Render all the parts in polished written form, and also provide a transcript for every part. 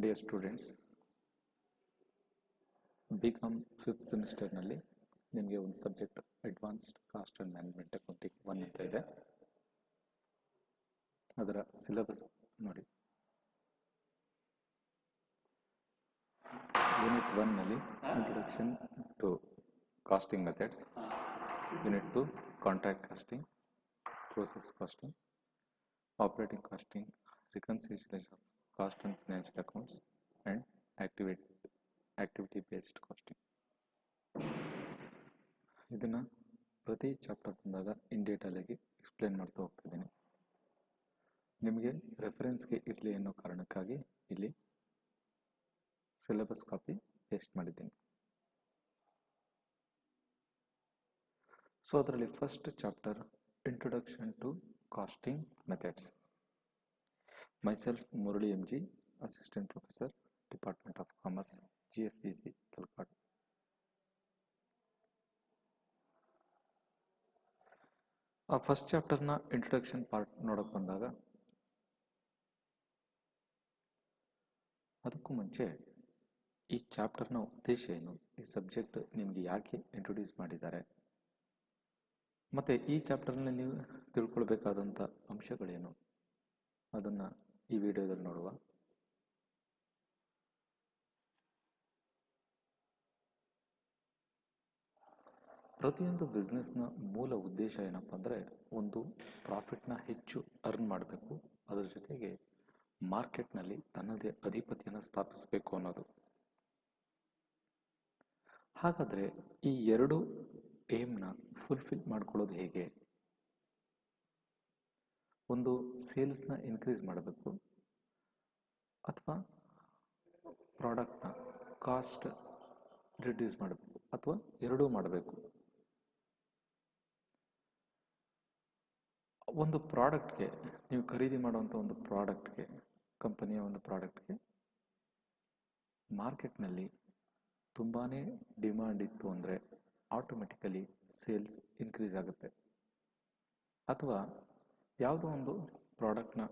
Dear students, BCom 5th ಸೆಮಿಸ್ಟರ್ನಲ್ಲಿ ನಿಮಗೆ ಒಂದು subject advanced cost and management accounting 1 ಅಂತ ಇದೆ. ಅದರ ಸಿಲೆಬಸ್ ನೋಡಿ. ಯೂನಿಟ್ 1ನಲ್ಲಿ introduction to costing methods, unit 2 contract costing, process costing, operating costing, reconciliation of cost and financial accounts, and activity based costing. ಇದನ್ನು ಪ್ರತಿ ಚಾಪ್ಟರ್ ಬಂದಾಗ ಇನ್ ಡೀಟೇಲ್ ಆಗಿ explain ಮಾಡ್ತಾ ಹೋಗ್ತಿದ್ದೀನಿ. ನಿಮಗೆ ರೆಫರೆನ್ಸ್ಗೆ ಇರಲಿ ಅನ್ನೋ ಕಾರಣಕ್ಕಾಗಿ ಇಲ್ಲಿ ಸಿಲೆಬಸ್ ಕಾಪಿ ಪೇಸ್ಟ್ ಮಾಡಿದ್ದೀನಿ. ಸೊ ಅದರಲ್ಲಿ first chapter introduction to costing methods. Myself, Murali MG, Assistant Professor, Department of Commerce, GFBC, Talkad. First ಚಾಪ್ಟರ್ನ ಇಂಟ್ರೊಡಕ್ಷನ್ ಪಾರ್ಟ್ ನೋಡೋಕೆ ಬಂದಾಗ ಅದಕ್ಕೂ ಮುಂಚೆ ಈ ಚಾಪ್ಟರ್ನ ಉದ್ದೇಶ ಏನು, ಈ ಸಬ್ಜೆಕ್ಟ್ ನಿಮಗೆ ಯಾಕೆ ಇಂಟ್ರೊಡ್ಯೂಸ್ ಮಾಡಿದ್ದಾರೆ, ಮತ್ತು ಈ ಚಾಪ್ಟರ್ನಲ್ಲಿ ನೀವು ತಿಳ್ಕೊಳ್ಬೇಕಾದಂಥ ಅಂಶಗಳೇನು ಅದನ್ನು ಈ ವಿಡಿಯೋದಲ್ಲಿ ನೋಡುವ. ಪ್ರತಿಯೊಂದು ಬಿಸ್ನೆಸ್ನ ಮೂಲ ಉದ್ದೇಶ ಏನಪ್ಪ ಅಂದರೆ ಒಂದು ಪ್ರಾಫಿಟ್ನ ಹೆಚ್ಚು ಅರ್ನ್ ಮಾಡಬೇಕು, ಅದರ ಜೊತೆಗೆ ಮಾರ್ಕೆಟ್ನಲ್ಲಿ ತನ್ನದೇ ಅಧಿಪತಿಯನ್ನು ಸ್ಥಾಪಿಸಬೇಕು ಅನ್ನೋದು. ಹಾಗಾದರೆ ಈ ಎರಡು ಏಮ್ನ ಫುಲ್ಫಿಲ್ ಮಾಡ್ಕೊಳ್ಳೋದು ಹೇಗೆ? ಒಂದು ಸೇಲ್ಸ್ನ ಇನ್ಕ್ರೀಸ್ ಮಾಡಬೇಕು ಅಥವಾ ಪ್ರಾಡಕ್ಟ್ನ ಕಾಸ್ಟ್ ರಿಡ್ಯೂಸ್ ಮಾಡಬೇಕು ಅಥವಾ ಎರಡೂ ಮಾಡಬೇಕು. ಒಂದು ಪ್ರಾಡಕ್ಟ್ಗೆ, ನೀವು ಖರೀದಿ ಮಾಡುವಂಥ ಒಂದು ಪ್ರಾಡಕ್ಟ್ಗೆ, ಕಂಪನಿಯ ಒಂದು ಪ್ರಾಡಕ್ಟ್ಗೆ ಮಾರ್ಕೆಟ್ನಲ್ಲಿ ತುಂಬಾ ಡಿಮ್ಯಾಂಡ್ ಇತ್ತು ಅಂದರೆ ಆಟೋಮೆಟಿಕಲಿ ಸೇಲ್ಸ್ ಇನ್ಕ್ರೀಸ್ ಆಗುತ್ತೆ. ಅಥವಾ ಯಾವುದೋ ಒಂದು ಪ್ರಾಡಕ್ಟ್ನ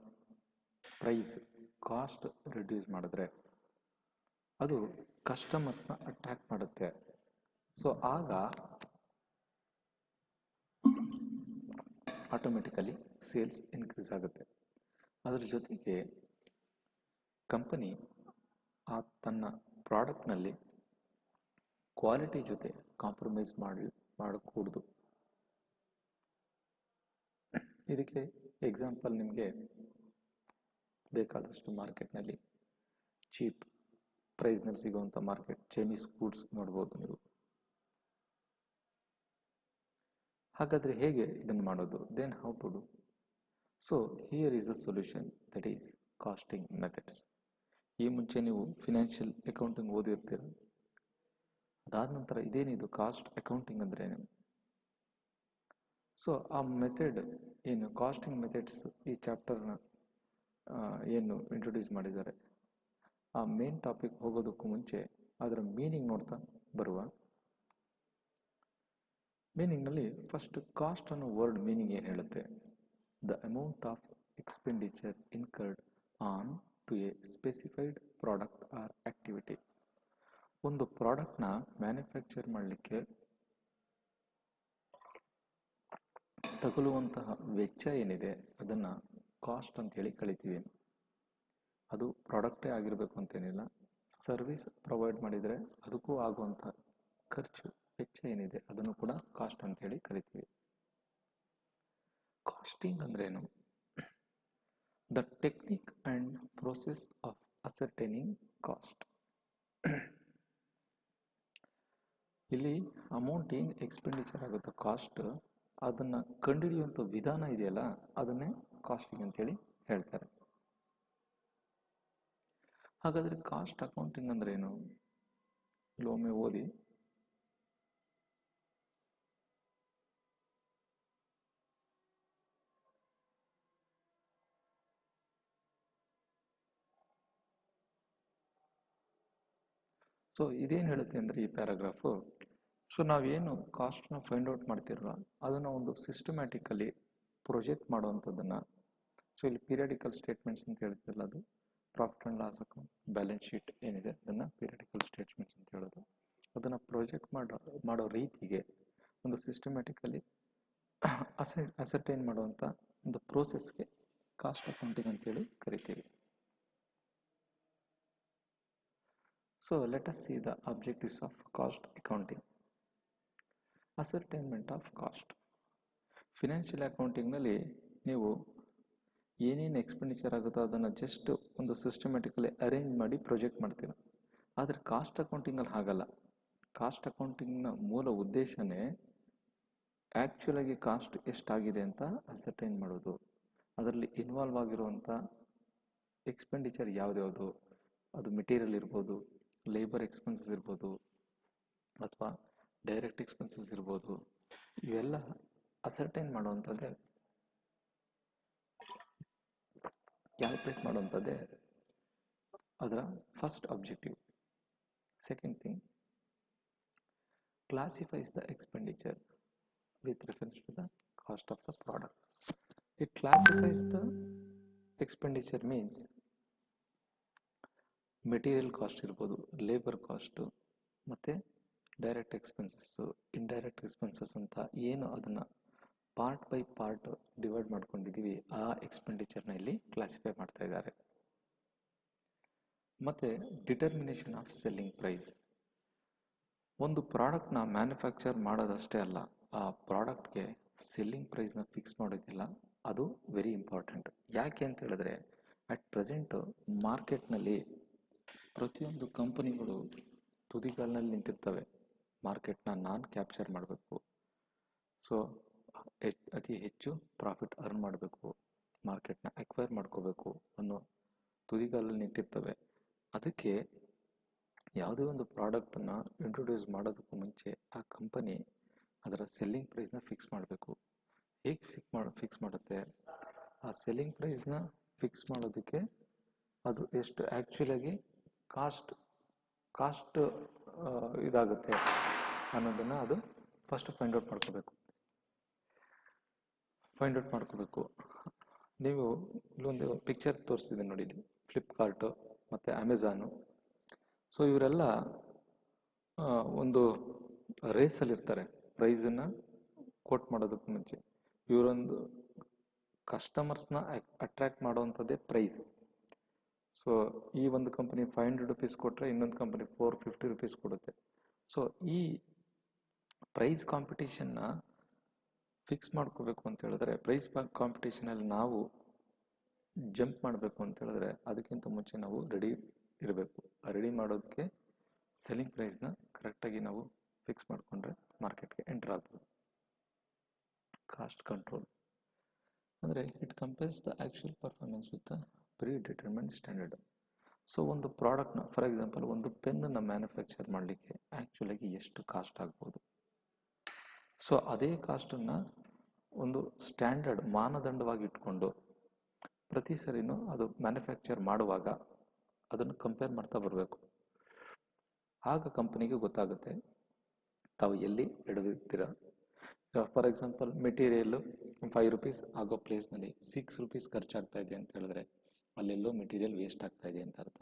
ಪ್ರೈಸ್ ಕಾಸ್ಟ್ ರಿಡ್ಯೂಸ್ ಮಾಡಿದ್ರೆ ಅದು ಕಸ್ಟಮರ್ಸ್ನ ಅಟ್ರಾಕ್ಟ್ ಮಾಡುತ್ತೆ. ಸೊ ಆಗ ಆಟೋಮೆಟಿಕಲಿ ಸೇಲ್ಸ್ ಇನ್ಕ್ರೀಸ್ ಆಗುತ್ತೆ. ಅದರ ಜೊತೆಗೆ ಕಂಪನಿ ತನ್ನ ಪ್ರಾಡಕ್ಟ್ನಲ್ಲಿ ಕ್ವಾಲಿಟಿ ಜೊತೆ ಕಾಂಪ್ರಮೈಸ್ ಮಾಡಕೂಡದು. ಇದಕ್ಕೆ ಎಕ್ಸಾಂಪಲ್ ನಿಮಗೆ ಬೇಕಾದಷ್ಟು ಮಾರ್ಕೆಟ್ನಲ್ಲಿ ಚೀಪ್ ಪ್ರೈಸ್ನಲ್ಲಿ ಸಿಗುವಂಥ ಮಾರ್ಕೆಟ್ ಚೈನೀಸ್ ಫುಡ್ಸ್ ನೋಡ್ಬೋದು ನೀವು. ಹಾಗಾದರೆ ಹೇಗೆ ಇದನ್ನು ಮಾಡೋದು? Then how to do? So here is a solution, that is costing methods. ಈ ಮುಂಚೆ ನೀವು ಫಿನಾನ್ಷಿಯಲ್ ಅಕೌಂಟಿಂಗ್ ಓದಿರ್ತೀರ. ಅದಾದ ನಂತರ ಇದೇನಿದು ಕಾಸ್ಟ್ ಅಕೌಂಟಿಂಗ್ ಅಂದರೆ ಏನು? ಸೊ ಆ ಮೆಥಡ್ ಏನು, ಕಾಸ್ಟಿಂಗ್ ಮೆಥಡ್ಸ್ ಈ ಚಾಪ್ಟರ್ನ ಏನು ಇಂಟ್ರೊಡ್ಯೂಸ್ ಮಾಡಿದ್ದಾರೆ, ಆ ಮೇನ್ ಟಾಪಿಕ್ ಹೋಗೋದಕ್ಕೂ ಮುಂಚೆ ಅದರ ಮೀನಿಂಗ್ ನೋಡ್ತಾ ಬರುವ. ಮೀನಿಂಗ್ನಲ್ಲಿ ಫಸ್ಟ್ ಕಾಸ್ಟ್ ಅನ್ನೋ ವರ್ಡ್ ಮೀನಿಂಗ್ ಏನು ಹೇಳುತ್ತೆ? The amount of expenditure incurred on to a specified product or activity. ಒಂದು ಪ್ರಾಡಕ್ಟ್ನ ಮ್ಯಾನುಫ್ಯಾಕ್ಚರ್ ಮಾಡಲಿಕ್ಕೆ ತಗುಲುವಂತಹ ವೆಚ್ಚ ಏನಿದೆ ಅದನ್ನು ಕಾಸ್ಟ್ ಅಂತೇಳಿ ಕಳಿತೀವಿ. ಅದು ಪ್ರಾಡಕ್ಟೇ ಆಗಿರಬೇಕು ಅಂತೇನಿಲ್ಲ, ಸರ್ವಿಸ್ ಪ್ರೊವೈಡ್ ಮಾಡಿದರೆ ಅದಕ್ಕೂ ಆಗುವಂಥ ಖರ್ಚು ವೆಚ್ಚ ಏನಿದೆ ಅದನ್ನು ಕೂಡ ಕಾಸ್ಟ್ ಅಂತೇಳಿ ಕರಿತೀವಿ. ಕಾಸ್ಟಿಂಗ್ ಅಂದ್ರೇನು? The technique and process of ascertaining cost. ಇಲ್ಲಿ ಅಮೌಂಟ್ ಏನು ಎಕ್ಸ್ಪೆಂಡಿಚರ್ ಆಗುತ್ತೆ ಕಾಸ್ಟ್, ಅದನ್ನು ಕಂಡುಹಿಡಿಯುವಂಥ ವಿಧಾನ ಇದೆಯಲ್ಲ ಅದನ್ನೇ ಕಾಸ್ಟಿಂಗ್ ಅಂತೇಳಿ ಹೇಳ್ತಾರೆ. ಹಾಗಾದರೆ ಕಾಸ್ಟ್ ಅಕೌಂಟಿಂಗ್ ಅಂದ್ರೆ ಏನು? ಇಲ್ಲೊಮ್ಮೆ ಓದಿ. ಸೊ ಇದೇನು ಹೇಳುತ್ತೆ ಅಂದರೆ ಈ ಪ್ಯಾರಾಗ್ರಾಫು, ಸೊ ನಾವೇನು ಕಾಸ್ಟ್ನ ಫೈಂಡ್ ಔಟ್ ಮಾಡ್ತಿರಲ್ಲ ಅದನ್ನು ಒಂದು ಸಿಸ್ಟಮ್ಯಾಟಿಕಲಿ ಪ್ರೊಜೆಕ್ಟ್ ಮಾಡುವಂಥದ್ದನ್ನು, ಸೊ ಇಲ್ಲಿ ಪೀರಿಯಾಡಿಕಲ್ ಸ್ಟೇಟ್ಮೆಂಟ್ಸ್ ಅಂತ ಹೇಳ್ತಿರಲ್ಲ ಅದು profit and loss account, balance sheet ಏನಿದೆ ಅದನ್ನು ಪೀರಿಯಡಿಕಲ್ ಸ್ಟೇಟ್ಮೆಂಟ್ಸ್ ಅಂತ ಹೇಳೋದು. ಅದನ್ನು ಪ್ರೊಜೆಕ್ಟ್ ಮಾಡೋ ರೀತಿಗೆ ಒಂದು ಸಿಸ್ಟಮ್ಯಾಟಿಕಲಿ ಅಸರ್ಟೈನ್ ಮಾಡುವಂಥ ಒಂದು ಪ್ರೋಸೆಸ್ಗೆ ಕಾಸ್ಟ್ ಅಕೌಂಟಿಂಗ್ ಅಂತೇಳಿ ಕರಿತೀವಿ. So let us see the objectives of cost accounting. Ascertainment of cost. Financial ಅಕೌಂಟಿಂಗ್ನಲ್ಲಿ ನೀವು ಏನೇನು ಎಕ್ಸ್ಪೆಂಡಿಚರ್ ಆಗುತ್ತೋ ಅದನ್ನು ಜಸ್ಟ್ ಒಂದು ಸಿಸ್ಟಮ್ಯಾಟಿಕಲಿ ಅರೇಂಜ್ ಮಾಡಿ ಪ್ರೊಜೆಕ್ಟ್ ಮಾಡ್ತೀವಿ. ಆದರೆ ಕಾಸ್ಟ್ ಅಕೌಂಟಿಂಗಲ್ಲಿ ಹಾಗಲ್ಲ. ಕಾಸ್ಟ್ ಅಕೌಂಟಿಂಗ್ನ ಮೂಲ ಉದ್ದೇಶನೇ ಆ್ಯಕ್ಚುಲಾಗಿ ಕಾಸ್ಟ್ ಎಷ್ಟಾಗಿದೆ ಅಂತ ಅಸರ್ಟೈನ್ ಮಾಡೋದು. ಅದರಲ್ಲಿ ಇನ್ವಾಲ್ವ್ ಆಗಿರುವಂಥ ಎಕ್ಸ್ಪೆಂಡಿಚರ್ ಯಾವ್ದ್ಯಾವುದು, ಅದು ಮೆಟೀರಿಯಲ್ ಇರ್ಬೋದು, ಲೇಬರ್ ಎಕ್ಸ್ಪೆನ್ಸಸ್ ಇರ್ಬೋದು, ಅಥವಾ ಡೈರೆಕ್ಟ್ ಎಕ್ಸ್ಪೆನ್ಸಸ್ ಇರ್ಬೋದು. ಇವೆಲ್ಲ ಅಸರ್ಟೈನ್ ಮಾಡುವಂಥದ್ದೇ, ಕ್ಯಾಲ್ಕುಲೇಟ್ ಮಾಡುವಂಥದ್ದೇ ಅದರ first objective. Second thing, classifies the expenditure with reference to the cost of the product. It classifies the expenditure means material cost ಇರ್ಬೋದು, labour cost, ಮತ್ತು direct expenses, indirect expenses ಅಂತ ಏನು ಅದನ್ನು part by part divide ಮಾಡ್ಕೊಂಡಿದ್ದೀವಿ, ಆ ಎಕ್ಸ್ಪೆಂಡಿಚರ್ನ ಇಲ್ಲಿ classify ಮಾಡ್ತಾ ಇದ್ದಾರೆ. ಮತ್ತು ಡಿಟರ್ಮಿನೇಷನ್ ಆಫ್ ಸೆಲ್ಲಿಂಗ್ ಪ್ರೈಸ್. ಒಂದು ಪ್ರಾಡಕ್ಟ್ನ ಮ್ಯಾನುಫ್ಯಾಕ್ಚರ್ ಮಾಡೋದಷ್ಟೇ ಅಲ್ಲ, ಆ ಪ್ರಾಡಕ್ಟ್ಗೆ ಸೆಲ್ಲಿಂಗ್ ಪ್ರೈಸ್ನ ಫಿಕ್ಸ್ ಮಾಡೋದಿಲ್ಲ, ಅದು ವೆರಿ ಇಂಪಾರ್ಟೆಂಟ್. ಯಾಕೆ ಅಂತ ಹೇಳಿದ್ರೆ ಅಟ್ ಪ್ರೆಸೆಂಟು ಮಾರ್ಕೆಟ್ನಲ್ಲಿ ಪ್ರತಿಯೊಂದು ಕಂಪನಿಗಳು ತುದಿಗಾಲಿನಲ್ಲಿ ನಿಂತಿರ್ತವೆ. ಮಾರ್ಕೆಟ್ನ ನಾನು ಕ್ಯಾಪ್ಚರ್ ಮಾಡಬೇಕು, ಸೊ ಅತಿ ಹೆಚ್ಚು ಪ್ರಾಫಿಟ್ ಅರ್ನ್ ಮಾಡಬೇಕು, ಮಾರ್ಕೆಟ್ನ ಅಕ್ವೈರ್ ಮಾಡ್ಕೋಬೇಕು ಅನ್ನೋ ತುದಿಗಾಲಲ್ಲಿ ನಿಂತಿರ್ತವೆ. ಅದಕ್ಕೆ ಯಾವುದೇ ಒಂದು ಪ್ರಾಡಕ್ಟನ್ನು ಇಂಟ್ರೊಡ್ಯೂಸ್ ಮಾಡೋದಕ್ಕೂ ಮುಂಚೆ ಆ ಕಂಪನಿ ಅದರ ಸೆಲ್ಲಿಂಗ್ ಪ್ರೈಸ್ನ ಫಿಕ್ಸ್ ಮಾಡಬೇಕು. ಹೇಗೆ ಫಿಕ್ಸ್ ಮಾಡುತ್ತೆ? ಆ ಸೆಲ್ಲಿಂಗ್ ಪ್ರೈಸ್ನ ಫಿಕ್ಸ್ ಮಾಡೋದಕ್ಕೆ ಅದು ಎಷ್ಟು ಆ್ಯಕ್ಚುಲಾಗಿ ಕಾಸ್ಟ್ ಇದಾಗುತ್ತೆ ಅನ್ನೋದನ್ನು ಅದು ಫಸ್ಟ್ ಫೈಂಡ್ ಔಟ್ ಮಾಡ್ಕೋಬೇಕು. ನೀವು ಇಲ್ಲೊಂದು ಪಿಕ್ಚರ್ ತೋರಿಸಿದೆ ನೋಡಿ, ಫ್ಲಿಪ್ಕಾರ್ಟು ಮತ್ತು ಅಮೆಝಾನು. ಸೊ ಇವರೆಲ್ಲ ಒಂದು ರೇಸಲ್ಲಿರ್ತಾರೆ ಪ್ರೈಸನ್ನು ಕೋಟ್ ಮಾಡೋದಕ್ಕೆ ಮುಂಚೆ. ಇವರೊಂದು ಕಸ್ಟಮರ್ಸ್ನ ಅಟ್ರ್ಯಾಕ್ಟ್ ಮಾಡೋವಂಥದ್ದೇ ಪ್ರೈಸ್. ಸೊ ಈ ಒಂದು ಕಂಪನಿ 500 ರೂಪೀಸ್ ಕೊಟ್ಟರೆ ಇನ್ನೊಂದು ಕಂಪನಿ 450 ರೂಪೀಸ್ ಕೊಡುತ್ತೆ. ಸೊ ಈ ಪ್ರೈಸ್ ಕಾಂಪಿಟೇಷನ್ನ ಫಿಕ್ಸ್ ಮಾಡ್ಕೋಬೇಕು ಅಂತ ಹೇಳಿದ್ರೆ, ಪ್ರೈಸ್ ಕಾಂಪಿಟೇಷನಲ್ಲಿ ನಾವು ಜಂಪ್ ಮಾಡಬೇಕು ಅಂತ ಹೇಳಿದ್ರೆ ಅದಕ್ಕಿಂತ ಮುಂಚೆ ನಾವು ರೆಡಿ ಇರಬೇಕು. ರೆಡಿ ಮಾಡೋದಕ್ಕೆ ಸೆಲ್ಲಿಂಗ್ ಪ್ರೈಸ್ನ ಕರೆಕ್ಟಾಗಿ ನಾವು ಫಿಕ್ಸ್ ಮಾಡಿಕೊಂಡ್ರೆ ಮಾರ್ಕೆಟ್ಗೆ ಎಂಟರ್ ಆಗ್ಬೋದು. ಕಾಸ್ಟ್ ಕಂಟ್ರೋಲ್ ಅಂದರೆ it compares the actual performance with the predetermined standard. So ಒಂದು ಪ್ರಾಡಕ್ಟ್ನ, ಫಾರ್ ಎಕ್ಸಾಂಪಲ್ ಒಂದು ಪೆನ್ನನ್ನು ಮ್ಯಾನುಫ್ಯಾಕ್ಚರ್ ಮಾಡಲಿಕ್ಕೆ ಆ್ಯಕ್ಚುಲಾಗಿ ಎಷ್ಟು ಕಾಸ್ಟ್ ಆಗ್ಬೋದು, ಸೊ ಅದೇ ಕಾಸ್ಟನ್ನು ಒಂದು ಸ್ಟ್ಯಾಂಡರ್ಡ್ ಮಾನದಂಡವಾಗಿ ಇಟ್ಕೊಂಡು ಪ್ರತಿ ಸರಿನೂ ಅದು ಮ್ಯಾನುಫ್ಯಾಕ್ಚರ್ ಮಾಡುವಾಗ ಅದನ್ನು ಕಂಪೇರ್ ಮಾಡ್ತಾ ಬರಬೇಕು. ಆಗ ಕಂಪನಿಗೆ ಗೊತ್ತಾಗುತ್ತೆ ತಾವು ಎಲ್ಲಿ ಎಡವಿರ್ತೀರ. ಫಾರ್ ಎಕ್ಸಾಂಪಲ್ ಮೆಟೀರಿಯಲ್ಲು 5 ರೂಪೀಸ್ ಆಗೋ ಪ್ಲೇಸ್ನಲ್ಲಿ 6 ರೂಪೀಸ್ ಖರ್ಚಾಗ್ತಾ ಇದೆ ಅಂತ ಹೇಳಿದ್ರೆ ಅಲ್ಲೆಲ್ಲೋ ಮೆಟೀರಿಯಲ್ ವೇಸ್ಟ್ ಆಗ್ತಾ ಇದೆ ಅಂತ ಅರ್ಥ.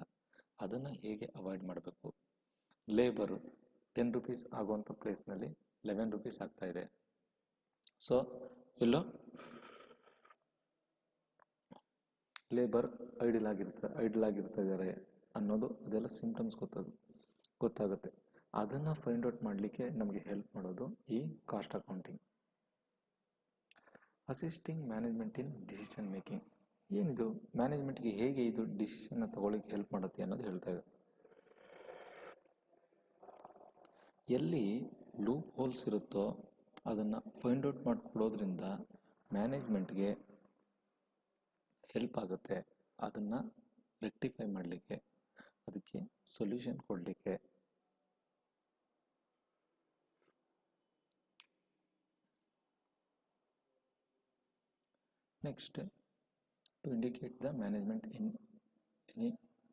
ಅದನ್ನು ಹೇಗೆ ಅವಾಯ್ಡ್ ಮಾಡಬೇಕು? ಲೇಬರು 10 ರೂಪೀಸ್ ಆಗುವಂಥ ಪ್ಲೇಸ್ನಲ್ಲಿ 11 ರೂಪೀಸ್ ಆಗ್ತಾ ಇದೆ, ಸೊ ಎಲ್ಲೋ ಲೇಬರ್ ಐಡಲ್ ಆಗಿರ್ತಾ ಇದ್ದಾರೆ ಅನ್ನೋದು, ಅದೆಲ್ಲ ಸಿಂಪ್ಟಮ್ಸ್ ಗೊತ್ತಾಗುತ್ತೆ. ಅದನ್ನು ಫೈಂಡ್ ಔಟ್ ಮಾಡಲಿಕ್ಕೆ ನಮಗೆ ಹೆಲ್ಪ್ ಮಾಡೋದು ಈ ಕಾಸ್ಟ್ ಅಕೌಂಟಿಂಗ್. ಅಸಿಸ್ಟಿಂಗ್ ಮ್ಯಾನೇಜ್ಮೆಂಟ್ ಇನ್ ಡಿಸಿಷನ್ ಮೇಕಿಂಗ್. ಏನಿದು ಮ್ಯಾನೇಜ್ಮೆಂಟ್ಗೆ ಹೇಗೆ ಇದು ಡಿಸಿಷನ್ನ ತಗೊಳ್ಳಿಕ್ಕೆ ಹೆಲ್ಪ್ ಮಾಡುತ್ತೆ ಅನ್ನೋದು ಹೇಳ್ತಾ ಇದೆ. ಎಲ್ಲಿ ಲೂಪ್ ಹೋಲ್ಸ್ ಇರುತ್ತೋ ಅದನ್ನು ಫೈಂಡ್ ಔಟ್ ಮಾಡಿಕೊಡೋದ್ರಿಂದ ಮ್ಯಾನೇಜ್ಮೆಂಟ್ಗೆ ಹೆಲ್ಪ್ ಆಗುತ್ತೆ. ಅದನ್ನು ರೆಕ್ಟಿಫೈ ಮಾಡಲಿಕ್ಕೆ, ಅದಕ್ಕೆ ಸೊಲ್ಯೂಷನ್ ಕೊಡಲಿಕ್ಕೆ. Next, to indicate the management in any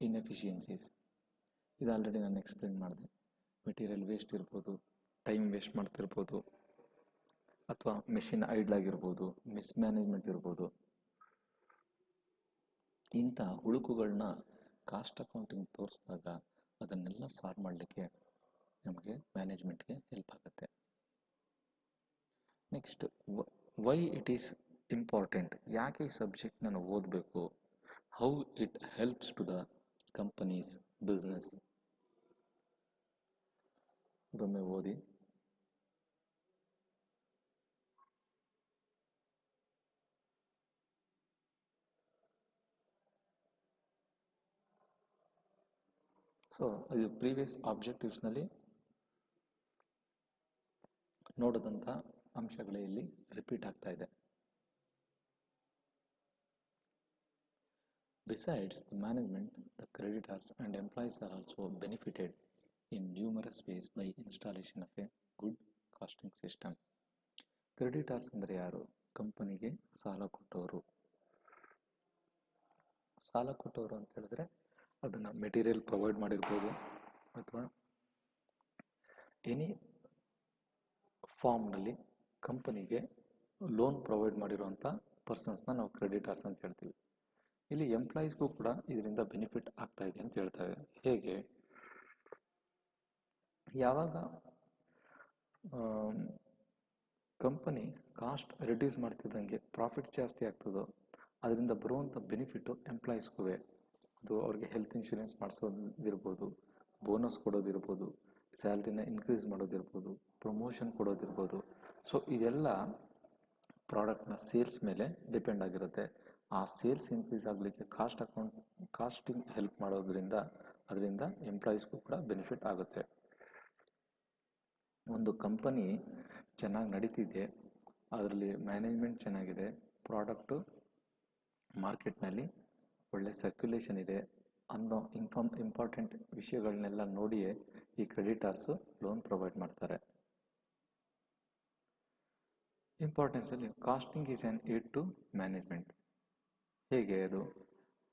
inefficiencies. ಇದು ಆಲ್ರೆಡಿ ನಾನು ಎಕ್ಸ್ಪ್ಲೇನ್ ಮಾಡಿದೆ. ಮೆಟೀರಿಯಲ್ ವೇಸ್ಟ್ ಇರ್ಬೋದು, ಟೈಮ್ ವೇಸ್ಟ್ ಮಾಡ್ತಿರ್ಬೋದು, ಅಥವಾ ಮೆಷಿನ್ ಐಡ್ಲಾಗಿರ್ಬೋದು, ಮಿಸ್ಮ್ಯಾನೇಜ್ಮೆಂಟ್ ಇರ್ಬೋದು. ಇಂಥ ಹುಳುಕುಗಳನ್ನ ಕಾಸ್ಟ್ ಅಕೌಂಟಿಂಗ್ ತೋರಿಸಿದಾಗ ಅದನ್ನೆಲ್ಲ ಸಾಲ್ವ್ ಮಾಡಲಿಕ್ಕೆ ನಮಗೆ ಮ್ಯಾನೇಜ್ಮೆಂಟ್ಗೆ ಹೆಲ್ಪ್ ಆಗುತ್ತೆ. Next, why it is important, ಯಾಕೆ ಈ ಸಬ್ಜೆಕ್ಟ್ ನಾನು ಓದಬೇಕು, how it helps to the companies business. ಇದೊಮ್ಮೆ ಓದಿ. ಸೊ ಇದು ಪ್ರೀವಿಯಸ್ ಆಬ್ಜೆಕ್ಟಿವ್ಸ್ನಲ್ಲಿ ನೋಡಿದಂಥ ಅಂಶಗಳೇ ಇಲ್ಲಿ ರಿಪೀಟ್ ಆಗ್ತಾ ಇದೆ. Besides the management, the creditors and employees are also benefited in numerous ways by installation of a good costing system. Creditors ಅಂದರೆ ಯಾರು? ಕಂಪನಿಗೆ ಸಾಲ ಕೊಟ್ಟವರು. ಸಾಲ ಕೊಟ್ಟವರು ಅಂತ ಹೇಳಿದ್ರೆ ಅದನ್ನು ಮೆಟೀರಿಯಲ್ ಪ್ರೊವೈಡ್ ಮಾಡಿರ್ಬೋದು ಅಥವಾ ಎನಿ ಫಾರ್ಮ್ನಲ್ಲಿ ಕಂಪನಿಗೆ ಲೋನ್ ಪ್ರೊವೈಡ್ ಮಾಡಿರುವಂಥ ಪರ್ಸನ್ಸ್ನ ನಾವು ಕ್ರೆಡಿಟರ್ಸ್ ಅಂತ ಹೇಳ್ತೀವಿ. ಇಲ್ಲಿ ಎಂಪ್ಲಾಯೀಸ್ಗೂ ಕೂಡ ಇದರಿಂದ ಬೆನಿಫಿಟ್ ಆಗ್ತಾ ಇದೆ ಅಂತ ಹೇಳ್ತಾ ಇದೆ. ಹೇಗೆ? ಯಾವಾಗ ಕಂಪನಿ ಕಾಸ್ಟ್ ರಿಡ್ಯೂಸ್ ಮಾಡ್ತಿದ್ದಂಗೆ ಪ್ರಾಫಿಟ್ ಜಾಸ್ತಿ ಆಗ್ತದೋ ಅದರಿಂದ ಬರುವಂಥ ಬೆನಿಫಿಟ್ಟು ಎಂಪ್ಲಾಯೀಸ್ಗೂ. ಅದು ಅವ್ರಿಗೆ ಹೆಲ್ತ್ ಇನ್ಶೂರೆನ್ಸ್ ಮಾಡಿಸೋದಿರ್ಬೋದು, ಬೋನಸ್ ಕೊಡೋದಿರ್ಬೋದು, ಸ್ಯಾಲ್ರಿನ ಇನ್ಕ್ರೀಸ್ ಮಾಡೋದಿರ್ಬೋದು, ಪ್ರಮೋಷನ್ ಕೊಡೋದಿರ್ಬೋದು. ಸೊ ಇದೆಲ್ಲ ಪ್ರಾಡಕ್ಟ್ನ ಸೇಲ್ಸ್ ಮೇಲೆ ಡಿಪೆಂಡ್ ಆಗಿರುತ್ತೆ. ಆ ಸೇಲ್ಸ್ ಇನ್ಕ್ರೀಸ್ ಆಗಲಿಕ್ಕೆ ಕಾಸ್ಟಿಂಗ್ ಹೆಲ್ಪ್ ಮಾಡೋದ್ರಿಂದ ಅದರಿಂದ ಎಂಪ್ಲಾಯೀಸ್ಗೂ ಕೂಡ ಬೆನಿಫಿಟ್ ಆಗುತ್ತೆ. ಒಂದು ಕಂಪನಿ ಚೆನ್ನಾಗಿ ನಡೀತಿದೆ, ಅದರಲ್ಲಿ ಮ್ಯಾನೇಜ್ಮೆಂಟ್ ಚೆನ್ನಾಗಿದೆ, ಪ್ರಾಡಕ್ಟು ಮಾರ್ಕೆಟ್ನಲ್ಲಿ ಒಳ್ಳೆ ಸರ್ಕ್ಯುಲೇಷನ್ ಇದೆ ಅನ್ನೋ ಇಂಪಾರ್ಟೆಂಟ್ ವಿಷಯಗಳನ್ನೆಲ್ಲ ನೋಡಿಯೇ ಈ ಕ್ರೆಡಿಟರ್ಸು ಲೋನ್ ಪ್ರೊವೈಡ್ ಮಾಡ್ತಾರೆ. ಇಂಪಾರ್ಟೆನ್ಸಲ್ಲಿ costing is an aid to management. ಹೇಗೆ ಅದು?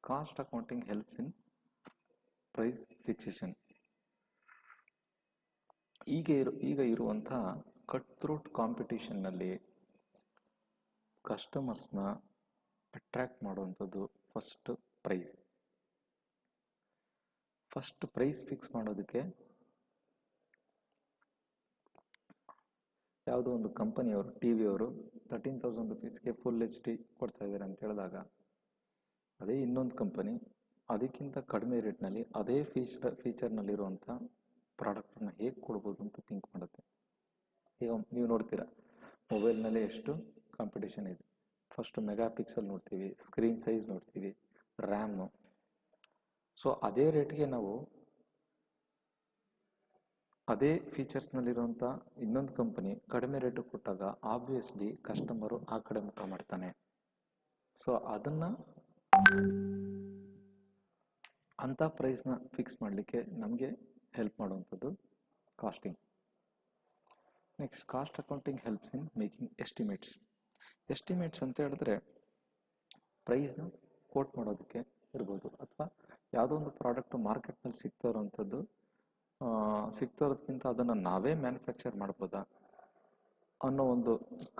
Cost accounting helps in price fixation. ಈಗ ಇರುವಂಥ ಕಟ್ ಥ್ರೋಟ್ ಕಾಂಪಿಟೇಷನ್ನಲ್ಲಿ ಕಸ್ಟಮರ್ಸ್ನ ಅಟ್ರ್ಯಾಕ್ಟ್ ಮಾಡುವಂಥದ್ದು ಫಸ್ಟ್ ಪ್ರೈಸ್ ಫಿಕ್ಸ್ ಮಾಡೋದಕ್ಕೆ ಯಾವುದೋ ಒಂದು ಕಂಪನಿಯವರು TV ಅವರು 13,000 rupeesಗೆ ಫುಲ್ HD ಕೊಡ್ತಾ ಇದ್ದಾರೆ ಅಂತ ಹೇಳಿದಾಗ ಅದೇ ಇನ್ನೊಂದು ಕಂಪನಿ ಅದಕ್ಕಿಂತ ಕಡಿಮೆ ರೇಟ್ನಲ್ಲಿ ಅದೇ ಫೀಚರ್ನಲ್ಲಿರುವಂಥ ಪ್ರಾಡಕ್ಟನ್ನು ಹೇಗೆ ಕೊಡ್ಬೋದು ಅಂತ ಥಿಂಕ್ ಮಾಡುತ್ತೆ. ಈಗ ನೀವು ನೋಡ್ತೀರಾ ಮೊಬೈಲ್ನಲ್ಲಿ ಎಷ್ಟು ಕಾಂಪಿಟೇಷನ್ ಇದೆ. ಫಸ್ಟ್ ಮೆಗಾಪಿಕ್ಸೆಲ್ ನೋಡ್ತೀವಿ, ಸ್ಕ್ರೀನ್ ಸೈಜ್ ನೋಡ್ತೀವಿ, ರ್ಯಾಮು. ಸೊ ಅದೇ ರೇಟ್ಗೆ ನಾವು ಅದೇ ಫೀಚರ್ಸ್ನಲ್ಲಿರುವಂಥ ಇನ್ನೊಂದು ಕಂಪನಿ ಕಡಿಮೆ ರೇಟು ಕೊಟ್ಟಾಗ ಆಬ್ವಿಯಸ್ಲಿ ಕಸ್ಟಮರು ಆ ಕಡೆ ಮುಖ ಮಾಡ್ತಾನೆ. ಸೊ ಅದನ್ನು ಅಂಥ ಪ್ರೈಸ್ನ ಫಿಕ್ಸ್ ಮಾಡಲಿಕ್ಕೆ ನಮಗೆ ಹೆಲ್ಪ್ ಮಾಡುವಂಥದ್ದು costing. Next, cost accounting helps in making estimates ಅಂತ ಹೇಳಿದ್ರೆ ಪ್ರೈಸ್ನ ಕೋಟ್ ಮಾಡೋದಕ್ಕೆ ಇರ್ಬೋದು, ಅಥವಾ ಯಾವುದೋ ಒಂದು ಪ್ರಾಡಕ್ಟು ಮಾರ್ಕೆಟ್ನಲ್ಲಿ ಸಿಗ್ತಿರೋದಕ್ಕಿಂತ ಅದನ್ನು ನಾವೇ ಮ್ಯಾನುಫ್ಯಾಕ್ಚರ್ ಮಾಡ್ಬೋದಾ ಅನ್ನೋ ಒಂದು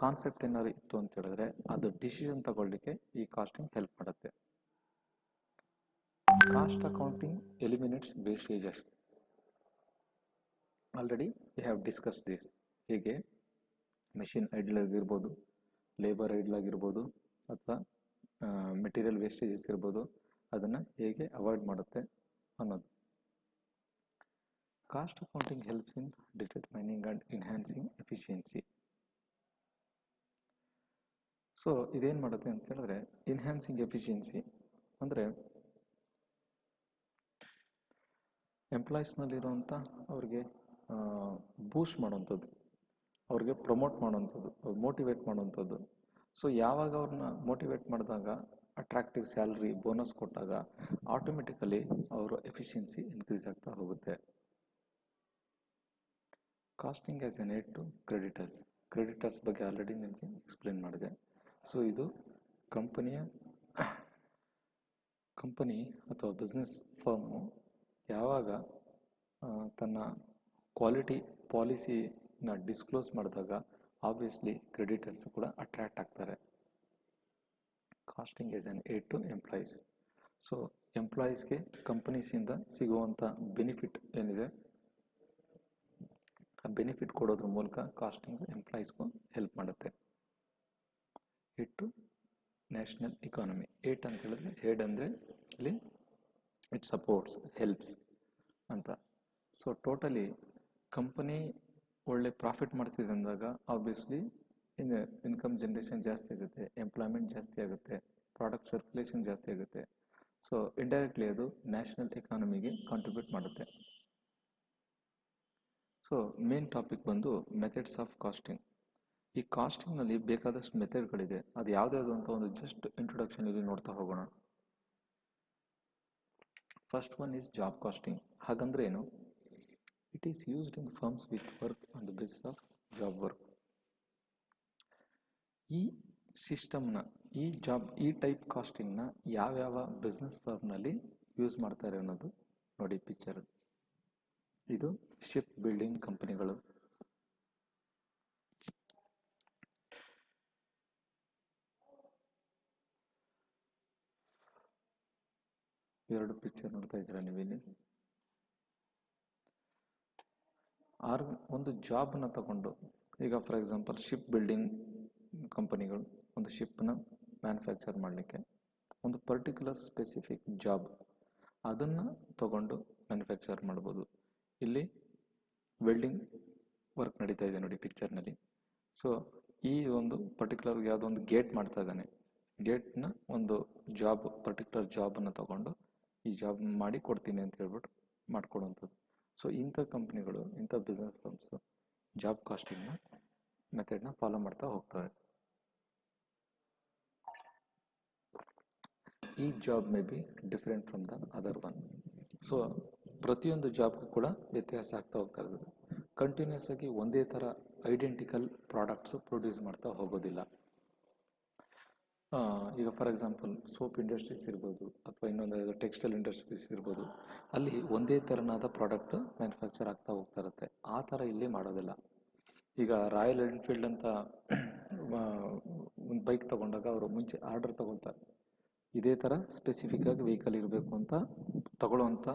ಕಾನ್ಸೆಪ್ಟ್ ಏನಾದ್ರು ಇತ್ತು ಅಂತ ಹೇಳಿದ್ರೆ ಅದು ಡಿಸಿಷನ್ ತಗೊಳ್ಳಿಕ್ಕೆ ಈ ಕಾಸ್ಟಿಂಗ್ ಹೆಲ್ಪ್ ಮಾಡುತ್ತೆ. Cost accounting eliminates wastages. Already we have discuss this. ಹೇಗೆ ಮೆಷಿನ್ ಐಡ್ಲ್ ಆಗಿರ್ಬೋದು, ಲೇಬರ್ ಐಡ್ಲ್ ಆಗಿರ್ಬೋದು, ಅಥವಾ ಮೆಟೀರಿಯಲ್ ವೇಸ್ಟೇಜಸ್ ಇರ್ಬೋದು, ಅದನ್ನು ಹೇಗೆ ಅವಾಯ್ಡ್ ಮಾಡುತ್ತೆ ಅನ್ನೋದು. Cost accounting helps in determining and enhancing efficiency. So ಇದೇನು ಮಾಡುತ್ತೆ ಅಂತ ಹೇಳಿದ್ರೆ ಎನ್ಹ್ಯಾನ್ಸಿಂಗ್ ಎಫಿಷಿಯನ್ಸಿ ಅಂದರೆ ಎಂಪ್ಲಾಯೀಸ್ನಲ್ಲಿರುವಂಥ ಅವ್ರಿಗೆ ಬೂಸ್ಟ್ ಮಾಡೋವಂಥದ್ದು, ಅವ್ರಿಗೆ ಪ್ರಮೋಟ್ ಮಾಡೋವಂಥದ್ದು, ಮೋಟಿವೇಟ್ ಮಾಡೋವಂಥದ್ದು. ಸೊ ಯಾವಾಗ ಅವ್ರನ್ನ ಮೋಟಿವೇಟ್ ಮಾಡಿದಾಗ, ಅಟ್ರಾಕ್ಟಿವ್ ಸ್ಯಾಲ್ರಿ, ಬೋನಸ್ ಕೊಟ್ಟಾಗ ಆಟೋಮೆಟಿಕಲಿ ಅವರ ಎಫಿಷಿಯನ್ಸಿ ಇನ್ಕ್ರೀಸ್ ಆಗ್ತಾ ಹೋಗುತ್ತೆ. Costing as an aid to creditors ಬಗ್ಗೆ ಆಲ್ರೆಡಿ ನಿಮಗೆ ಎಕ್ಸ್ಪ್ಲೇನ್ ಮಾಡಿದೆ. ಸೊ ಇದು ಕಂಪನಿ ಅಥವಾ ಬಿಸ್ನೆಸ್ ಫರ್ಮು ಯಾವಾಗ ತನ್ನ ಕ್ವಾಲಿಟಿ ಪಾಲಿಸಿನ ಡಿಸ್ಕ್ಲೋಸ್ ಮಾಡಿದಾಗ ಆಬ್ವಿಯಸ್ಲಿ ಕ್ರೆಡಿಟರ್ಸ್ ಕೂಡ ಅಟ್ರಾಕ್ಟ್ ಆಗ್ತಾರೆ. Costing as an aid to employees. So ಎಂಪ್ಲಾಯೀಸ್ಗೆ ಕಂಪನೀಸಿಂದ ಸಿಗುವಂಥ ಬೆನಿಫಿಟ್ ಏನಿದೆ ಆ ಬೆನಿಫಿಟ್ ಕೊಡೋದ್ರ ಮೂಲಕ ಕಾಸ್ಟಿಂಗ್ ಎಂಪ್ಲಾಯೀಸ್ಗೂ ಹೆಲ್ಪ್ ಮಾಡುತ್ತೆ. ಇಟ್ಟು ನ್ಯಾಷನಲ್ ಇಕಾನಮಿ. ಏಟ್ ಅಂತ ಹೇಳಿದ್ರೆ ಹೆಡ್ ಅಂದರೆ ಇಲ್ಲಿ ಇಟ್ ಸಪೋರ್ಟ್ಸ್ ಹೆಲ್ಪ್ಸ್ ಅಂತ. ಸೊ ಟೋಟಲಿ ಕಂಪನಿ ಒಳ್ಳೆ ಪ್ರಾಫಿಟ್ ಮಾಡ್ತಿದೆ ಅಂದಾಗ ಆಬ್ವಿಯಸ್ಲಿ ಇನ್ಕಮ್ ಜನ್ರೇಷನ್ ಜಾಸ್ತಿ ಆಗುತ್ತೆ, ಎಂಪ್ಲಾಯ್ಮೆಂಟ್ ಜಾಸ್ತಿ ಆಗುತ್ತೆ, ಪ್ರಾಡಕ್ಟ್ ಸರ್ಕ್ಯುಲೇಷನ್ ಜಾಸ್ತಿ ಆಗುತ್ತೆ. ಸೊ ಇಂಡೈರೆಕ್ಟ್ಲಿ ಅದು ನ್ಯಾಷನಲ್ ಎಕಾನಮಿಗೆ ಕಾಂಟ್ರಿಬ್ಯೂಟ್ ಮಾಡುತ್ತೆ. ಸೊ ಮೇನ್ ಟಾಪಿಕ್ ಬಂದು ಮೆಥಡ್ಸ್ ಆಫ್ ಕಾಸ್ಟಿಂಗ್. ಈ ಕಾಸ್ಟಿಂಗ್ನಲ್ಲಿ ಬೇಕಾದಷ್ಟು ಮೆಥಡ್ಗಳಿದೆ. ಅದು ಯಾವುದ್ಯಾವುದು ಅಂತ ಒಂದು ಜಸ್ಟ್ ಇಂಟ್ರೊಡಕ್ಷನ್ ಇಲ್ಲಿ ನೋಡ್ತಾ ಹೋಗೋಣ. First one is job costing. ಹಾಗಂದ್ರೆ ಏನು? It is used in firms which work on the basis of job work. ಈ ಸಿಸ್ಟಮ್ನ ಈ ಟೈಪ್ ಕಾಸ್ಟಿಂಗ್ನ ಯಾವ್ಯಾವ ಬಿಸ್ನೆಸ್ ಫರ್ಮ್ನಲ್ಲಿ ಯೂಸ್ ಮಾಡ್ತಾರೆ ಅನ್ನೋದು ನೋಡಿ ಪಿಕ್ಚರ್. ಇದು ಶಿಪ್ ಬಿಲ್ಡಿಂಗ್ ಕಂಪನಿಗಳು, ಎರಡು ಪಿಕ್ಚರ್ ನೋಡ್ತಾ ಇದ್ದೀರಾ ನೀವಿಲ್ಲಿ. ಒಂದು ಜಾಬ್ನ ತಗೊಂಡು, ಈಗ ಫಾರ್ ಎಕ್ಸಾಂಪಲ್ ಶಿಪ್ ಬಿಲ್ಡಿಂಗ್ ಕಂಪನಿಗಳು ಒಂದು ಶಿಪ್ನ ಮ್ಯಾನುಫ್ಯಾಕ್ಚರ್ ಮಾಡಲಿಕ್ಕೆ ಒಂದು ಪರ್ಟಿಕ್ಯುಲರ್ ಸ್ಪೆಸಿಫಿಕ್ ಜಾಬ್ ಅದನ್ನು ತಗೊಂಡು ಮ್ಯಾನುಫ್ಯಾಕ್ಚರ್ ಮಾಡ್ಬೋದು. ಇಲ್ಲಿ ವೆಲ್ಡಿಂಗ್ ವರ್ಕ್ ನಡೀತಾ ಇದೆ ನೋಡಿ ಪಿಕ್ಚರ್ನಲ್ಲಿ. ಸೊ ಈ ಒಂದು ಪರ್ಟಿಕ್ಯುಲರ್ ಯಾವುದೋ ಒಂದು ಗೇಟ್ ಮಾಡ್ತಾ ಇದ್ದಾನೆ, ಗೇಟ್ನ ಒಂದು ಜಾಬ್ ಪರ್ಟಿಕ್ಯುಲರ್ ಜಾಬನ್ನು ತಗೊಂಡು ಈ ಜಾಬ್ ಮಾಡಿ ಕೊಡ್ತೀನಿ ಅಂತ ಹೇಳ್ಬಿಟ್ಟು ಮಾಡ್ಕೊಡುವಂಥದ್ದು. ಸೊ ಇಂಥ ಕಂಪ್ನಿಗಳು, ಇಂಥ ಬಿಸ್ನೆಸ್ ಫರ್ಮ್ಸು ಜಾಬ್ ಕಾಸ್ಟಿಂಗ್ನ ಮೆಥಡ್ನ ಫಾಲೋ ಮಾಡ್ತಾ ಹೋಗ್ತವೆ. ಈ job may be different from the other one. So ಪ್ರತಿಯೊಂದು ಜಾಬ್ಗೂ ಕೂಡ ವ್ಯತ್ಯಾಸ ಆಗ್ತಾ ಹೋಗ್ತಾ ಇರೋದು. ಕಂಟಿನ್ಯೂಸ್ ಆಗಿ ಒಂದೇ ಥರ ಐಡೆಂಟಿಕಲ್ ಪ್ರಾಡಕ್ಟ್ಸು ಪ್ರೊಡ್ಯೂಸ್ ಮಾಡ್ತಾ ಹೋಗೋದಿಲ್ಲ. ಈಗ ಫಾರ್ ಎಕ್ಸಾಂಪಲ್ ಸೋಪ್ ಇಂಡಸ್ಟ್ರೀಸ್ ಇರ್ಬೋದು, ಅಥವಾ ಇನ್ನೊಂದು ಟೆಕ್ಸ್ಟೈಲ್ ಇಂಡಸ್ಟ್ರೀಸ್ ಇರ್ಬೋದು, ಅಲ್ಲಿ ಒಂದೇ ಥರನಾದ ಪ್ರಾಡಕ್ಟ್ ಮ್ಯಾನುಫ್ಯಾಕ್ಚರ್ ಆಗ್ತಾ ಹೋಗ್ತಾ ಇರುತ್ತೆ. ಆ ಥರ ಇಲ್ಲಿ ಮಾಡೋದಿಲ್ಲ. ಈಗ ರಾಯಲ್ ಎನ್ಫೀಲ್ಡ್ ಅಂತ ಒಂದು ಬೈಕ್ ತೊಗೊಂಡಾಗ ಅವರು ಮುಂಚೆ ಆರ್ಡರ್ ತೊಗೊಳ್ತಾರೆ, ಇದೇ ಥರ ಸ್ಪೆಸಿಫಿಕ್ಕಾಗಿ ವೆಹಿಕಲ್ ಇರಬೇಕು ಅಂತ ತಗೊಳ್ಳೋವಂಥ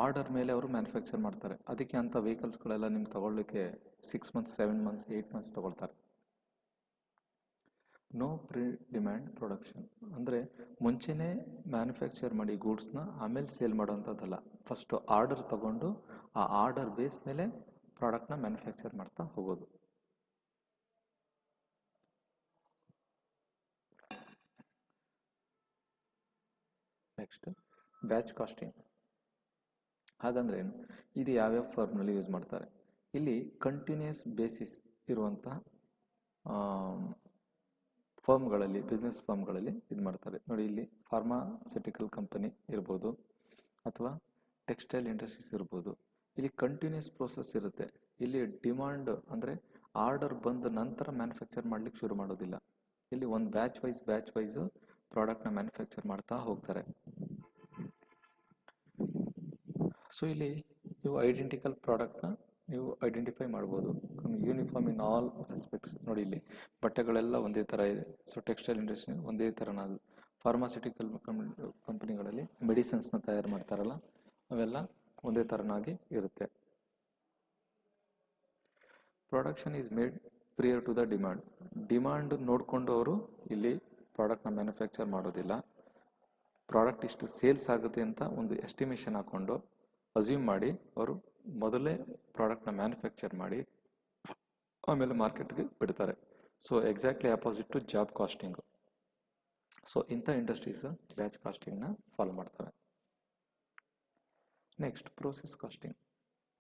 ಆರ್ಡರ್ ಮೇಲೆ ಅವರು ಮ್ಯಾನುಫ್ಯಾಕ್ಚರ್ ಮಾಡ್ತಾರೆ. ಅದಕ್ಕೆ ಅಂಥ ವೆಹಿಕಲ್ಸ್ಗಳೆಲ್ಲ ನಿಮ್ಗೆ ತಗೊಳ್ಳಿಕ್ಕೆ 6 months 7 months 8 months ತಗೊಳ್ತಾರೆ. ನೋ ಪ್ರೀ ಡಿಮ್ಯಾಂಡ್ ಪ್ರೊಡಕ್ಷನ್ ಅಂದರೆ ಮುಂಚೆನೇ ಮ್ಯಾನುಫ್ಯಾಕ್ಚರ್ ಮಾಡಿ ಗೂಡ್ಸ್ನ ಆಮೇಲೆ ಸೇಲ್ ಮಾಡೋವಂಥದ್ದಲ್ಲ. ಫಸ್ಟು ಆರ್ಡರ್ ತಗೊಂಡು ಆ ಆರ್ಡರ್ ಬೇಸ್ ಮೇಲೆ ಪ್ರಾಡಕ್ಟ್ನ ಮ್ಯಾನುಫ್ಯಾಕ್ಚರ್ ಮಾಡ್ತಾ ಹೋಗೋದು. Next batch costing. ಹಾಗಂದ್ರೆ ಏನು? ಇದು ಯಾವ್ಯಾವ ಫರ್ಮ್ನಲ್ಲಿ ಯೂಸ್ ಮಾಡ್ತಾರೆ? ಇಲ್ಲಿ ಕಂಟಿನ್ಯೂಸ್ ಬೇಸಿಸ್ ಇರುವಂಥ ಫರ್ಮ್ಗಳಲ್ಲಿ, ಬಿಸ್ನೆಸ್ ಫರ್ಮ್ಗಳಲ್ಲಿ ಇದು ಮಾಡ್ತಾರೆ ನೋಡಿ. ಇಲ್ಲಿ ಫಾರ್ಮಾಸ್ಯೂಟಿಕಲ್ ಕಂಪನಿ ಇರ್ಬೋದು, ಅಥವಾ ಟೆಕ್ಸ್ಟೈಲ್ ಇಂಡಸ್ಟ್ರೀಸ್ ಇರ್ಬೋದು. ಇಲ್ಲಿ ಕಂಟಿನ್ಯೂಸ್ ಪ್ರೋಸೆಸ್ ಇರುತ್ತೆ. ಇಲ್ಲಿ ಡಿಮಾಂಡ್ ಅಂದರೆ ಆರ್ಡರ್ ಬಂದ ನಂತರ ಮ್ಯಾನುಫ್ಯಾಕ್ಚರ್ ಮಾಡ್ಲಿಕ್ಕೆ ಶುರು ಮಾಡೋದಿಲ್ಲ. ಇಲ್ಲಿ ಒಂದು ಬ್ಯಾಚ್ ವೈಸು ಪ್ರಾಡಕ್ಟ್ನ ಮ್ಯಾನುಫ್ಯಾಕ್ಚರ್ ಮಾಡ್ತಾ ಹೋಗ್ತಾರೆ. ಸೊ ಇಲ್ಲಿ ನೀವು ಐಡೆಂಟಿಕಲ್ ಪ್ರಾಡಕ್ಟ್ನ ನೀವು ಐಡೆಂಟಿಫೈ ಮಾಡ್ಬೋದು. ಯೂನಿಫಾರ್ಮ್ ಇನ್ ಆಲ್ ಆಸ್ಪೆಕ್ಟ್ಸ್ ನೋಡಿ. ಇಲ್ಲಿ ಬಟ್ಟೆಗಳೆಲ್ಲ ಒಂದೇ ಥರ ಇದೆ. ಸೊ ಟೆಕ್ಸ್ಟೈಲ್ ಇಂಡಸ್ಟ್ರಿ ಒಂದೇ ಥರನಾದ. ಫಾರ್ಮಾಸ್ಯೂಟಿಕಲ್ ಕಂಪನಿಗಳಲ್ಲಿ ಮೆಡಿಸಿನ್ಸ್ನ ತಯಾರು ಮಾಡ್ತಾರಲ್ಲ, ಅವೆಲ್ಲ ಒಂದೇ ಥರನಾಗಿ ಇರುತ್ತೆ. Production is made prior to the demand. Demand ನೋಡಿಕೊಂಡು ಅವರು ಇಲ್ಲಿ ಪ್ರಾಡಕ್ಟ್ನ ಮ್ಯಾನುಫ್ಯಾಕ್ಚರ್ ಮಾಡೋದಿಲ್ಲ. ಪ್ರಾಡಕ್ಟ್ ಇಷ್ಟು ಸೇಲ್ಸ್ ಆಗುತ್ತೆ ಅಂತ ಒಂದು ಎಸ್ಟಿಮೇಷನ್ ಹಾಕ್ಕೊಂಡು ಅಸ್ಯೂಮ್ ಮಾಡಿ ಅವರು ಮೊದಲೇ ಪ್ರಾಡಕ್ಟ್ನ ಮ್ಯಾನುಫ್ಯಾಕ್ಚರ್ ಮಾಡಿ ಆಮೇಲೆ ಮಾರ್ಕೆಟ್ಗೆ ಬಿಡ್ತಾರೆ. So exactly opposite to job costing. So ಇಂಥ ಇಂಡಸ್ಟ್ರೀಸ್ ಬ್ಯಾಚ್ ಕಾಸ್ಟಿಂಗ್ನ ಫಾಲೋ ಮಾಡ್ತವೆ. Next process costing.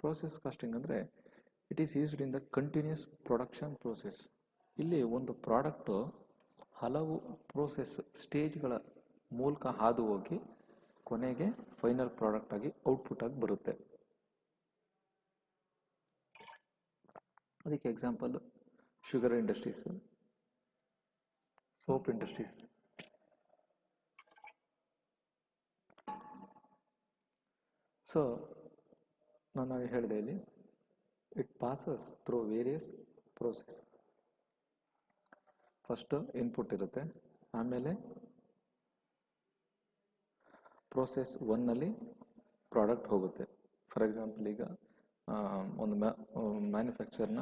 Process costing ಅಂದರೆ it is used in the continuous production process. ಇಲ್ಲಿ ಒಂದು ಪ್ರಾಡಕ್ಟು ಹಲವು ಪ್ರೋಸೆಸ್ ಸ್ಟೇಜ್ಗಳ ಮೂಲಕ ಹಾದು ಹೋಗಿ ಕೊನೆಗೆ ಫೈನಲ್ ಪ್ರಾಡಕ್ಟ್ ಆಗಿ ಔಟ್ಪುಟ್ ಆಗಿ ಬರುತ್ತೆ. ಅದಕ್ಕೆ example sugar industries, soap industries. So ನಾನು ಹೇಳಿದೆ ಇಲ್ಲಿ it passes through various process. First input ಇರುತ್ತೆ, ಆಮೇಲೆ ಪ್ರೋಸೆಸ್ ಒನ್ನಲ್ಲಿ ಪ್ರಾಡಕ್ಟ್ ಹೋಗುತ್ತೆ. ಫಾರ್ ಎಕ್ಸಾಂಪಲ್ ಈಗ ಒಂದು ಮ್ಯಾನುಫ್ಯಾಕ್ಚರ್ನ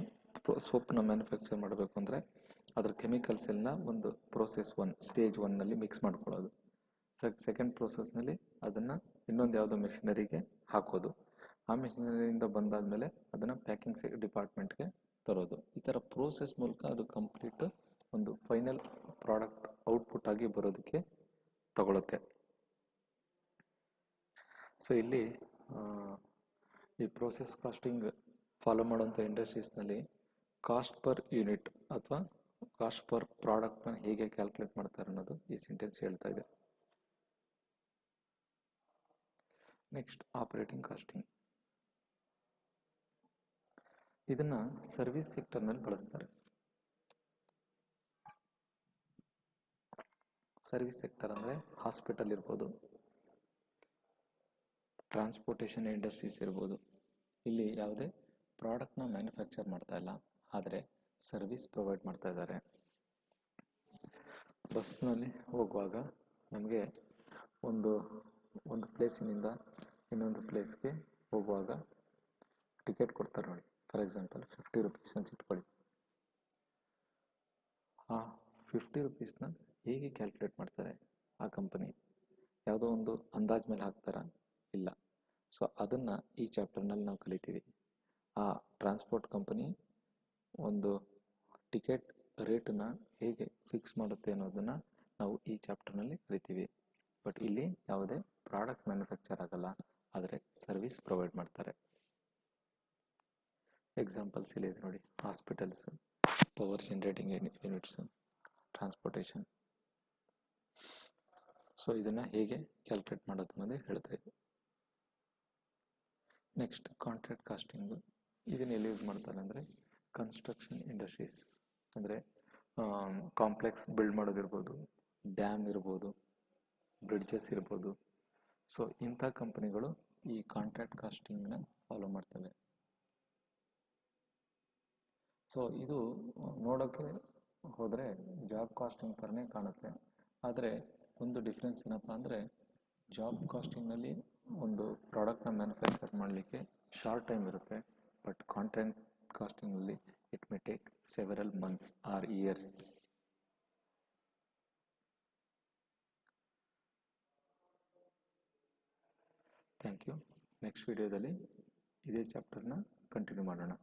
ಸೋಪ್ನ ಮ್ಯಾನುಫ್ಯಾಕ್ಚರ್ ಮಾಡಬೇಕು ಅಂದರೆ ಅದರ ಕೆಮಿಕಲ್ಸ್ ಎಲ್ಲ ಒಂದು ಪ್ರೋಸೆಸ್ ಒನ್ ಸ್ಟೇಜ್ ಒನ್ನಲ್ಲಿ ಮಿಕ್ಸ್ ಮಾಡ್ಕೊಳ್ಳೋದು. ಸೆಕೆಂಡ್ ಪ್ರೋಸೆಸ್ನಲ್ಲಿ ಅದನ್ನು ಇನ್ನೊಂದು ಯಾವುದೋ ಮೆಷಿನರಿಗೆ ಹಾಕೋದು. ಆ ಮೆಷಿನರಿಯಿಂದ ಬಂದಾದಮೇಲೆ ಅದನ್ನು ಪ್ಯಾಕಿಂಗ್ ಡಿಪಾರ್ಟ್ಮೆಂಟ್ಗೆ ತರೋದು. ಈ ಥರ ಪ್ರೋಸೆಸ್ ಮೂಲಕ ಅದು ಕಂಪ್ಲೀಟ್ ಒಂದು ಫೈನಲ್ ಪ್ರಾಡಕ್ಟ್ ಔಟ್ಪುಟ್ ಆಗಿ ಬರೋದಕ್ಕೆ ತಗೊಳುತ್ತೆ. ಸೊ ಇಲ್ಲಿ ಈ ಪ್ರೋಸೆಸ್ ಕಾಸ್ಟಿಂಗ್ ಫಾಲೋ ಮಾಡೋಂಥ ಇಂಡಸ್ಟ್ರೀಸ್ನಲ್ಲಿ ಕಾಸ್ಟ್ ಪರ್ ಯೂನಿಟ್ ಅಥವಾ ಕಾಸ್ಟ್ ಪರ್ ಪ್ರಾಡಕ್ಟ್ನ ಹೇಗೆ ಕ್ಯಾಲ್ಕುಲೇಟ್ ಮಾಡ್ತಾರೆ ಅನ್ನೋದು ಈ ಸೆಂಟೆನ್ಸ್ ಹೇಳ್ತಾ ಇದೆ. Next operating costing. ಇದನ್ನ ಸರ್ವಿಸ್ ಸೆಕ್ಟರ್ನಲ್ಲಿ ಬಳಸ್ತಾರೆ. ಸರ್ವಿಸ್ ಸೆಕ್ಟರ್ ಅಂದರೆ ಹಾಸ್ಪಿಟಲ್ ಇರ್ಬೋದು, ಟ್ರಾನ್ಸ್ಪೋರ್ಟೇಷನ್ ಇಂಡಸ್ಟ್ರೀಸ್ ಇರ್ಬೋದು. ಇಲ್ಲಿ ಯಾವುದೇ ಪ್ರಾಡಕ್ಟ್ನ ಮ್ಯಾನುಫ್ಯಾಕ್ಚರ್ ಮಾಡ್ತಾ ಇಲ್ಲ, ಆದರೆ ಸರ್ವಿಸ್ ಪ್ರೊವೈಡ್ ಮಾಡ್ತಾ ಇದ್ದಾರೆ. ಬಸ್ನಲ್ಲಿ ಹೋಗುವಾಗ ನಮಗೆ ಒಂದು ಪ್ಲೇಸಿನಿಂದ ಇನ್ನೊಂದು ಪ್ಲೇಸ್ಗೆ ಹೋಗುವಾಗ ಟಿಕೆಟ್ ಕೊಡ್ತಾರೆ ನೋಡಿ. ಫಾರ್ ಎಕ್ಸಾಂಪಲ್ 50 rupees ಅಂತ ಇಟ್ಕೊಳ್ಳಿ. ಆ 50 rupeesನ ಹೇಗೆ ಕ್ಯಾಲ್ಕುಲೇಟ್ ಮಾಡ್ತಾರೆ ಆ ಕಂಪನಿ? ಯಾವುದೋ ಒಂದು ಅಂದಾಜ್ ಮೇಲೆ ಹಾಕ್ತಾರಾ? ಇಲ್ಲ. ಸೊ ಅದನ್ನು ಈ ಚಾಪ್ಟರ್ನಲ್ಲಿ ನಾವು ಕಲಿತೀವಿ. ಆ ಟ್ರಾನ್ಸ್ಪೋರ್ಟ್ ಕಂಪನಿ ಒಂದು ಟಿಕೆಟ್ ರೇಟನ್ನ ಹೇಗೆ ಫಿಕ್ಸ್ ಮಾಡುತ್ತೆ ಅನ್ನೋದನ್ನು ನಾವು ಈ ಚಾಪ್ಟರ್ನಲ್ಲಿ ಕಲಿತೀವಿ. ಬಟ್ ಇಲ್ಲಿ ಯಾವುದೇ ಪ್ರಾಡಕ್ಟ್ ಮ್ಯಾನುಫ್ಯಾಕ್ಚರ್ ಆಗಲ್ಲ, ಆದರೆ ಸರ್ವಿಸ್ ಪ್ರೊವೈಡ್ ಮಾಡ್ತಾರೆ. ಎಕ್ಸಾಂಪಲ್ಸ್ ಇಲ್ಲಿ ಇದೆ ನೋಡಿ. Hospitals, power generating units, transportation. So ಇದನ್ನು ಹೇಗೆ ಕ್ಯಾಲ್ಕುಲೇಟ್ ಮಾಡೋದು ಅನ್ನೋದೇ ಹೇಳ್ತಾ ಇದೆ. Next contract costing. ಇದನ್ನು ಎಲ್ಲಿ ಯೂಸ್ ಮಾಡ್ತಾರೆ ಅಂದರೆ ಕನ್ಸ್ಟ್ರಕ್ಷನ್ ಇಂಡಸ್ಟ್ರೀಸ್, ಅಂದರೆ ಕಾಂಪ್ಲೆಕ್ಸ್ ಬಿಲ್ಡ್ ಮಾಡೋದಿರ್ಬೋದು, ಡ್ಯಾಮ್ ಇರ್ಬೋದು, ಬ್ರಿಡ್ಜಸ್ ಇರ್ಬೋದು. ಸೊ ಇಂಥ ಕಂಪನಿಗಳು ಈ ಕಾಂಟ್ರಾಕ್ಟ್ ಕಾಸ್ಟಿಂಗ್ನ ಫಾಲೋ ಮಾಡ್ತವೆ. ಸೊ ಇದು ನೋಡೋಕ್ಕೆ ಹೋದರೆ ಜಾಬ್ ಕಾಸ್ಟಿಂಗ್ ಥರನೇ ಕಾಣುತ್ತೆ. ಆದರೆ ಒಂದು ಡಿಫ್ರೆನ್ಸ್ ಏನಪ್ಪ ಅಂದರೆ ಜಾಬ್ ಕಾಸ್ಟಿಂಗ್ನಲ್ಲಿ ಒಂದು ಪ್ರಾಡಕ್ಟ್ನ ಮ್ಯಾನುಫ್ಯಾಕ್ಚರ್ ಮಾಡಲಿಕ್ಕೆ ಶಾರ್ಟ್ ಟೈಮ್ ಇರುತ್ತೆ. ಬಟ್ ಕಾಂಟ್ರಾಕ್ಟ್ ಕಾಸ್ಟಿಂಗ್ನಲ್ಲಿ it may take several months or years. Thank you. Next ವಿಡಿಯೋದಲ್ಲಿ ಇದೇ ಚಾಪ್ಟರ್ನ ಕಂಟಿನ್ಯೂ ಮಾಡೋಣ.